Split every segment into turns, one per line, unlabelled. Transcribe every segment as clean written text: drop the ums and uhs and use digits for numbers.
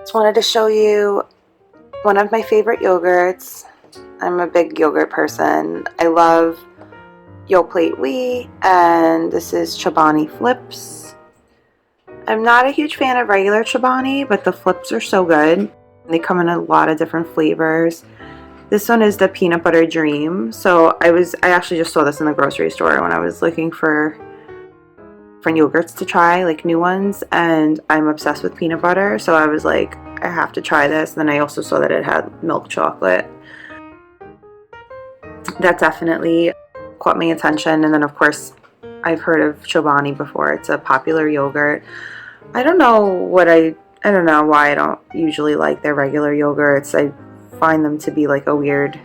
Just wanted to show you one of my favorite yogurts. I'm a big yogurt person. I love Yoplait wheat, and this is Chobani flips. I'm not a huge fan of regular Chobani, but the flips are so good. They come in a lot of different flavors. This one is the peanut butter dream. So I actually just saw this in the grocery store when I was looking for yogurts to try, like new ones, and I'm obsessed with peanut butter, so I was like, I have to try this. And then I also saw that it had milk chocolate. That definitely caught my attention. And then of course I've heard of Chobani before. It's a popular yogurt. I don't know why I don't usually like their regular yogurts. I find them to be like a weird,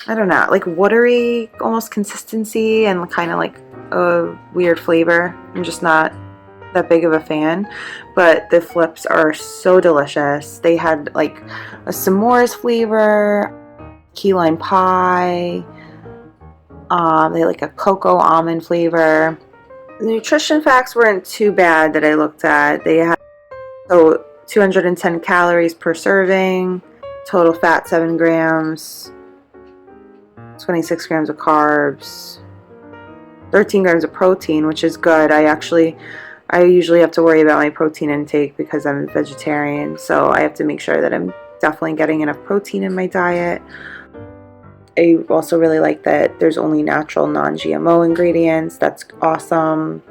I don't know, like watery almost consistency and kind of like a weird flavor. I'm just not that big of a fan, but the flips are so delicious. They had like a s'mores flavor, key lime pie, they had like a cocoa almond flavor. The nutrition facts weren't too bad that I looked at. They had 210 calories per serving, total fat 7 grams, 26 grams of carbs, 13 grams of protein, which is good. I usually have to worry about my protein intake because I'm a vegetarian, so I have to make sure that I'm definitely getting enough protein in my diet. I also really like that there's only natural non-GMO ingredients. That's awesome.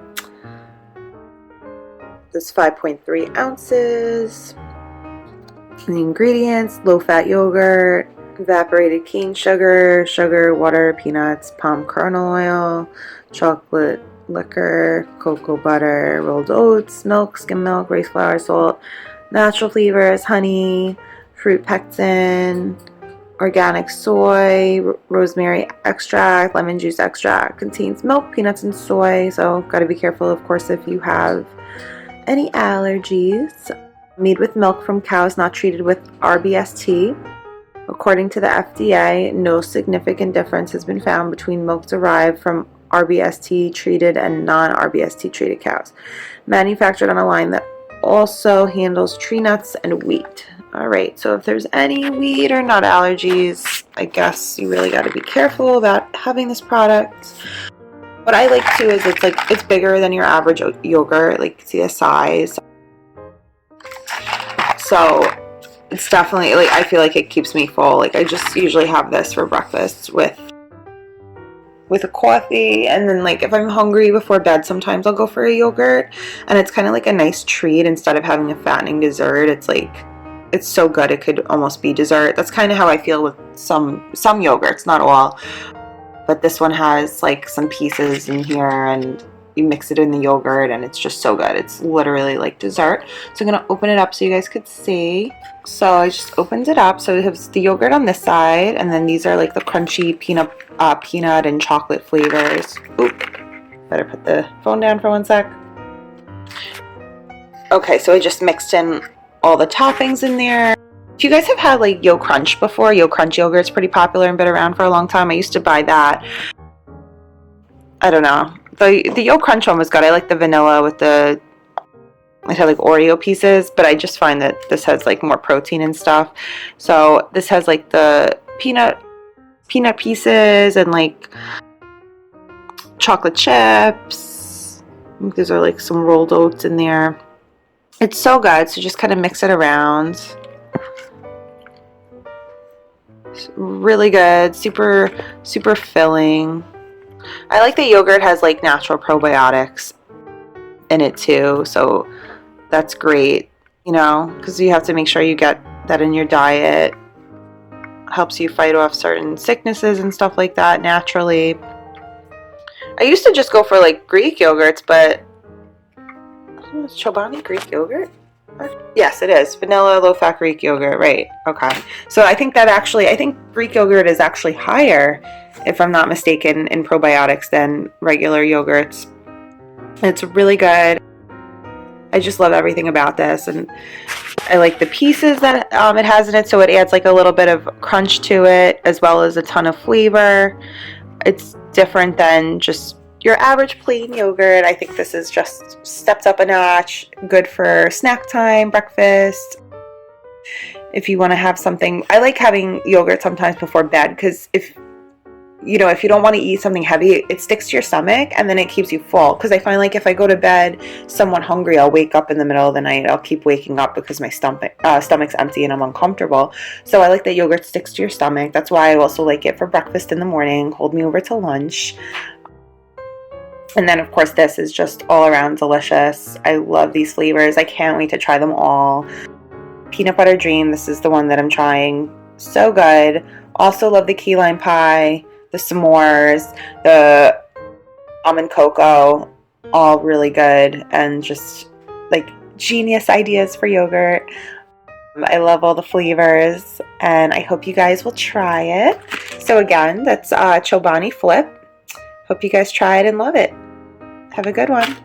There's 5.3 ounces. The ingredients: low-fat yogurt, evaporated cane sugar, water, peanuts, palm kernel oil, chocolate liquor, cocoa butter, rolled oats, milk, skim milk, rice flour, salt, natural flavors, honey, fruit pectin, organic soy, rosemary extract, lemon juice extract. Contains milk, peanuts, and soy, so got to be careful, of course, if you have any allergies. Made with milk from cows not treated with RBST. According to the FDA, no significant difference has been found between milk derived from RBST treated and non-RBST treated cows. Manufactured on a line that also handles tree nuts and wheat. Alright, so if there's any wheat or nut allergies, I guess you really got to be careful about having this product. What I like too is it's bigger than your average yogurt, like see the size. So it's definitely, like, I feel like it keeps me full. Like, I just usually have this for breakfast with a coffee, and then like if I'm hungry before bed, sometimes I'll go for a yogurt, and it's kind of like a nice treat instead of having a fattening dessert. It's like, it's so good it could almost be dessert. That's kind of how I feel with some yogurts, not all, but this one has like some pieces in here, and you mix it in the yogurt and it's just so good. It's literally like dessert. So I'm gonna open it up so you guys could see. So I just opened it up. So it has the yogurt on this side, and then these are like the crunchy peanut and chocolate flavors. Oop, better put the phone down for 1 sec. Okay, so I just mixed in all the toppings in there. If you guys have had like Yo Crunch before, Yo Crunch yogurt's pretty popular and been around for a long time. I used to buy that. I don't know. The Yo Crunch one was good. I like the vanilla with it had like Oreo pieces, but I just find that this has like more protein and stuff. So this has like the peanut pieces and like chocolate chips. I think these are like some rolled oats in there. It's so good. So just kind of mix it around. It's really good. Super filling. I like that yogurt has like natural probiotics in it too, so that's great, you know, because you have to make sure you get that in your diet. Helps you fight off certain sicknesses and stuff like that naturally. I used to just go for like Greek yogurts, but is Chobani Greek yogurt? Yes, it is. Vanilla low-fat Greek yogurt, right. Okay. So I think Greek yogurt is actually higher, if I'm not mistaken, in probiotics than regular yogurts. It's really good. I just love everything about this, and I like the pieces that it has in it, so it adds like a little bit of crunch to it as well as a ton of flavor. It's different than just your average plain yogurt. I think this is just stepped up a notch. Good for snack time, breakfast. If you want to have something, I like having yogurt sometimes before bed, because if you know, if you don't want to eat something heavy, it sticks to your stomach and then it keeps you full. Because I find like if I go to bed somewhat hungry, I'll wake up in the middle of the night. I'll keep waking up because my stomach's empty and I'm uncomfortable. So I like that yogurt sticks to your stomach. That's why I also like it for breakfast in the morning. Hold me over to lunch. And then of course this is just all around delicious. I love these flavors. I can't wait to try them all. Peanut butter dream. This is the one that I'm trying. So good. Also love the key lime pie, the s'mores, the almond cocoa, all really good and just like genius ideas for yogurt. I love all the flavors and I hope you guys will try it. So again, that's Chobani Flip. Hope you guys try it and love it. Have a good one.